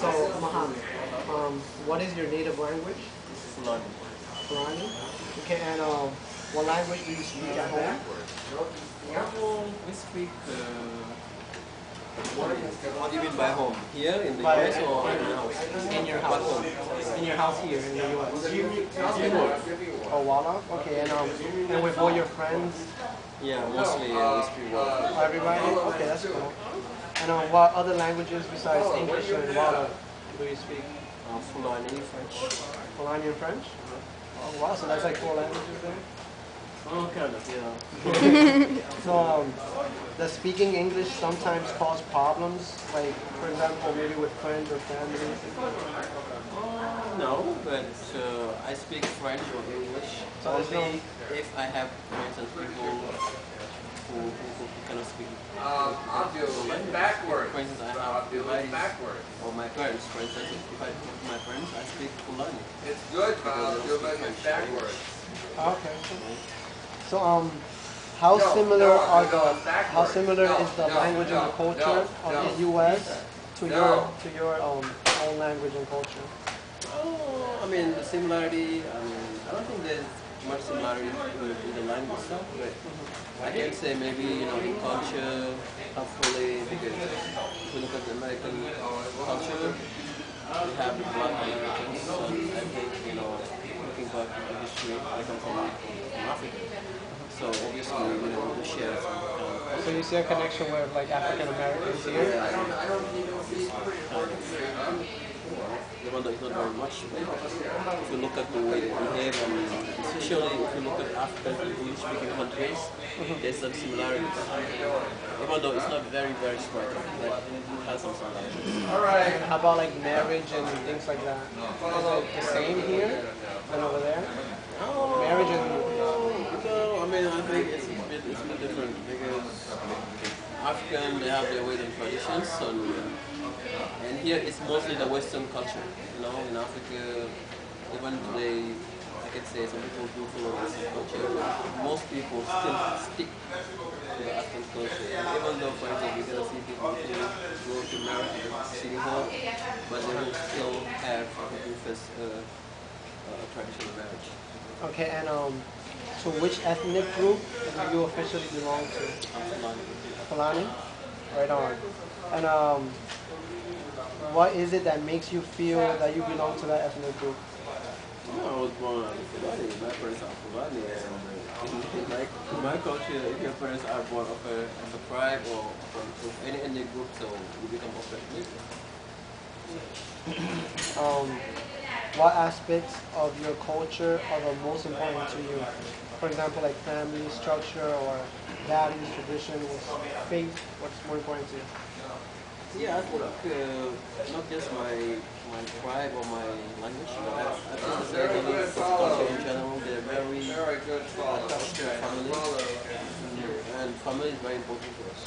So, Mohammed, what is your native language? Fulani. Fulani. Okay, and what language do you speak at home? We speak. What do you mean by home? Here in the US or in the house? In your What house. home? In your house here in the US. Wallach. Oh, Walla? Okay, and with all your friends? Yeah, mostly we speak Wallach. Everybody? Okay, that's cool. And what other languages besides English and Walla do you speak? Fulani, French. Fulani and French? Oh, wow, so that's like 4 languages there? Oh, kind of, yeah. So, does speaking English sometimes cause problems? Like, for example, maybe with friends or family? No, but I speak French or English So there's only if I have, for instance, people who cannot speak. I'll do it backwards. For instance, I have backwards. Or my parents, for instance, if I talk to my parents, I speak Fulani. It's good, but I'll do it backwards. Okay. So, how similar is the language and the culture of the U.S. to your own language and culture? Oh, I mean, the similarity, I don't think there's much similarity in the language stuff, but I can say maybe, in culture, hopefully, because if you look at the American culture, we have the Black Americans, so I think, looking back at the history, I come from Africa. So obviously, we share some kind of... So you see a connection with like African Americans here? Even though it's not very much, but if you look at the way they behave, especially if you look at African English-speaking countries, there's some similarities. Even though it's not very, very striking, but it has some similarities. Alright. How about like marriage and things like that? Is it the same here than over there? Marriage and... No, I think it's a bit different because African, they have their ways and traditions, and here it's mostly the Western culture. In Africa, even today, I can say some people do follow Western culture, but most people still stick to the African culture. And even though, for example, you're gonna see people who go to marry at the city hall, but they will still have what we first a traditional marriage. Okay, and so which ethnic group do you officially belong to? Fulani. Fulani? Right on. And what is it that makes you feel that you belong to that ethnic group? I was born as a Fulani. My parents are Fulani, and in my culture, if your parents are born as a tribe or from any ethnic group, so you become of that group. What aspects of your culture are the most important to you? For example, like family structure or values, tradition, faith. What's more important to you? Yeah, I think not just my tribe or my language, but I think the Senegalese culture in general, they're very attached to their family, and family is very important to us.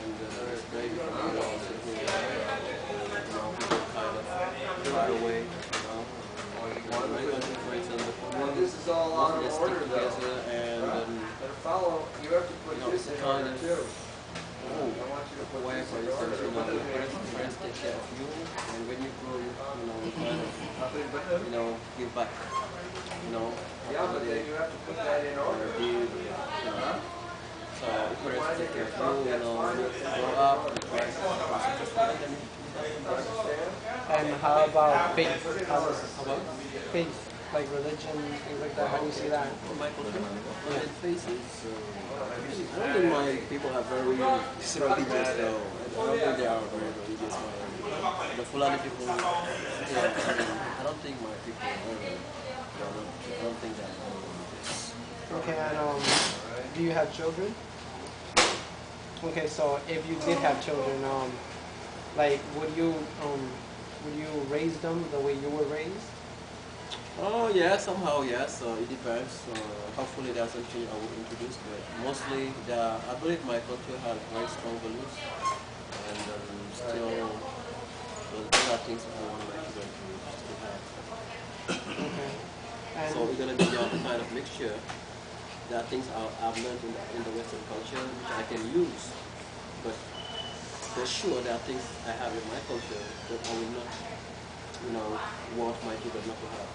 And it's very different to us if we, people kind of run away, My country, for example, This is all out they of stick order, though. together, and Follow. You have to put it's this in kind order of too. where, for instance, the parents take care of you, and when you grow, you kind of, give back, Yeah, but then you have to put that in order. So if parents take care of you, when you grow up, you try to support them. And how about faith? How about faith, like religion, things like that? How do you see that? My culture, faces. I don't think my people are very religious, though. I don't think they are very religious. The Fulani people, I don't think my people are very. I don't think that. Okay, and do you have children? Okay, so if you did have children, like would you raise them the way you were raised? Oh yeah, somehow yes. It depends. Hopefully there's something I will introduce, but mostly I believe my culture has very strong values, and still there are things I want my children to still have. Okay. And So we're gonna be a kind of mixture. There are things I've learned in the Western culture which I can use, but for sure there are things I have in my culture that I will not, want my children not to have.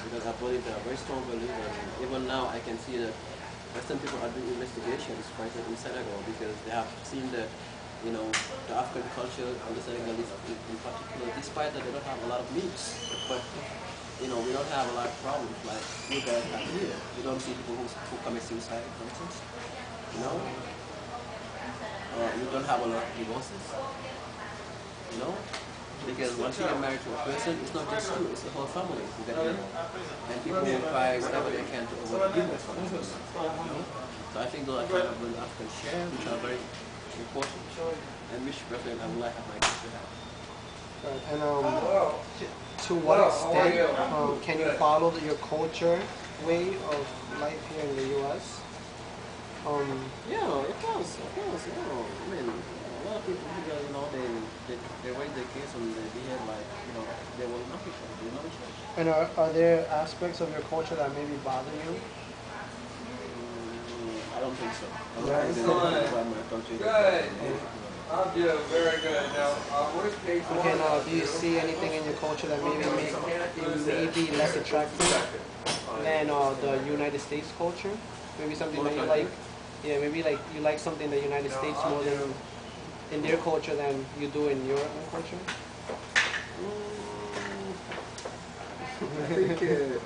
Because I believe they are very strong believers, and even now I can see that Western people are doing investigations right in Senegal because they have seen that, the African culture and the Senegalese in particular, despite that they don't have a lot of needs, but we don't have a lot of problems like you guys have here. You don't see people who commit suicide, for instance. You know, you don't have a lot of divorces. You know, because once you get married to a person, it's not just you; it's the whole family who get involved, and people will try whatever they can to avoid divorce from this person. So I think those are kind of the African share, which are very important, and which definitely I would like have my kids to have. Right. And to what extent can you follow your culture way of life here in the U.S.? Yeah, of course. I mean, a lot of people here, they raise their kids and they behave like, they were in Africa, And are there aspects of your culture that maybe bother you? I don't think so. I don't Yeah. think there's about my country. Good. I'm doing very good. Now, where's page one? Okay, now do you see anything in your culture that maybe may be less attractive than the United States culture? Maybe something that you like? Yeah, maybe like you like something in the United States more than in their culture than you do in your own culture?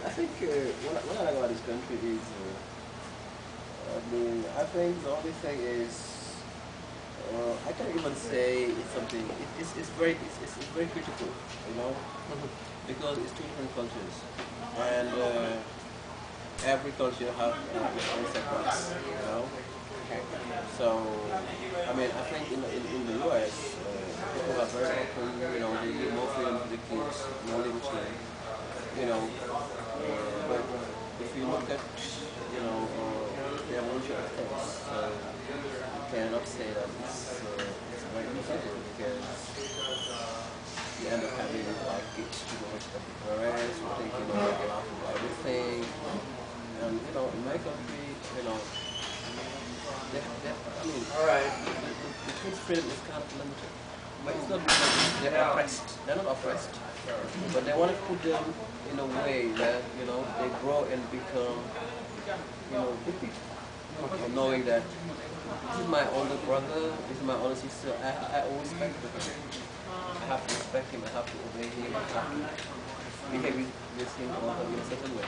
I think what I like about this country is, I think the only thing is, I can't even say it's something. It's very critical, because it's two different cultures, and every culture has its own setbacks, So, I mean, I think in the U.S. People are very open. They give more freedom to the kids, more liberty. But if you look at the evolution of things, you cannot say that it's very easy because you end up having like kids to go to the parents who think they're allowed to do everything, and in my country, All right. the kids' freedom is kind of limited. But it's not because they're oppressed. They're not oppressed. But they want to put them in a way that, they grow and become, big people. And knowing that this is my older brother, this is my older sister, I owe respect to him. I have to respect him, I have to obey him, I have to behave with him in a certain way.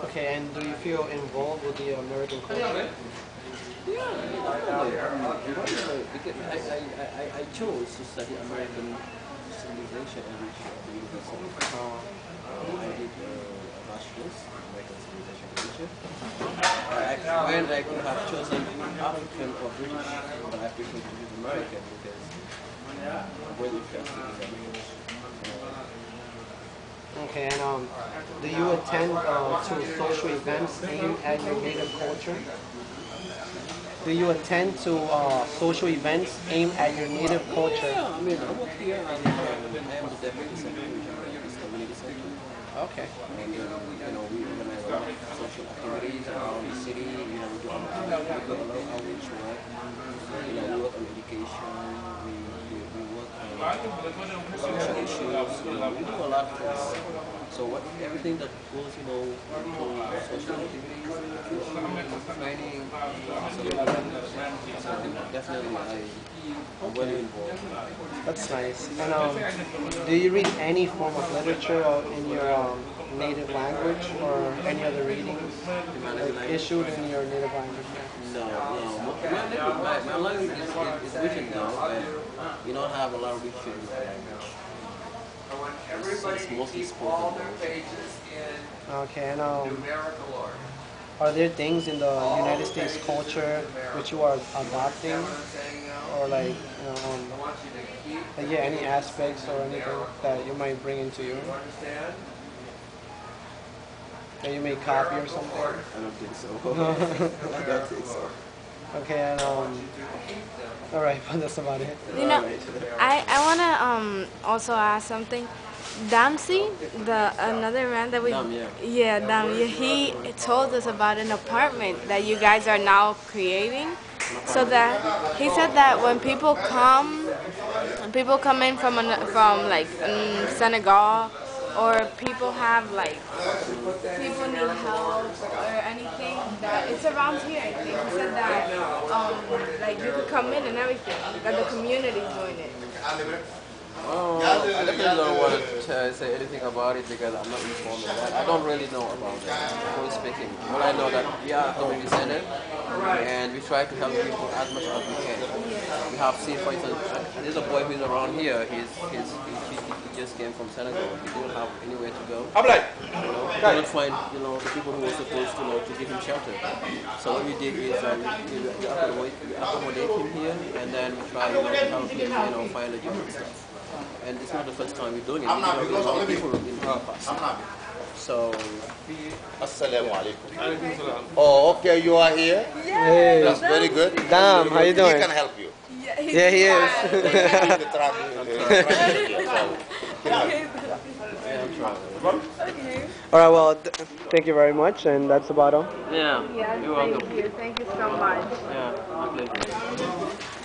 Okay, and do you feel involved with the American culture? Yeah, because I chose to study American civilization at the university. I did a bachelor's in American civilization literature. When I could have chosen African or British, but I prefer to choose American because I'm really interested in Americans. Okay, and do you attend to social events aimed at your native culture? Do you attend to social events aimed at your native culture? Yeah, I mean, I work here and I am the deputy secretary of this community center. Okay. And, we organize a lot of social activities around the city. We do a lot of outreach work. We work on education. We work on social issues. We do a lot of things. So everything that goes, into social activities, training, so definitely I'm well involved. That's nice. And do you read any form of literature in your native language or any other readings like issued in your native language? No. My language is written now, but you don't have a lot of literature in my language. It's mostly spoken. Okay, and are there things in the United States culture which you are adopting, or like, yeah, any aspects or anything that you might bring into you? That you may copy or something? I don't think so. I don't think so. Okay, and all right, but that's about it. I wanna also ask something. Damsey, the another man that we Dam, yeah. yeah, Dam, yeah, he told us about an apartment that you guys are now creating. So that he said that when people come in from like Senegal, or people have like people need help or anything, that it's around here. I think he said that like you could come in and everything, that the community's doing it. Oh, I definitely don't want to say anything about it because I'm not informed of that. I don't really know about that, fully speaking. All I know that we are a community center and we try to help people as much as we can. We have seen, for instance, there's a boy who's around here. He just came from Senegal. He didn't have anywhere to go. He couldn't find, the people who were supposed to give him shelter. So what we did is we accommodate him here, and then we try, to help him, find a job and stuff. And it's not the first time we're doing it. We've done it with people in the past. So, Assalamu alaikum. Oh, okay, you are here? Hey, That's very good. Dam, how you doing? He can help you. Yeah, he is. All right, well, thank you very much, and that's about all. yeah, Yes, you're welcome. thank you so much. Yeah, my pleasure.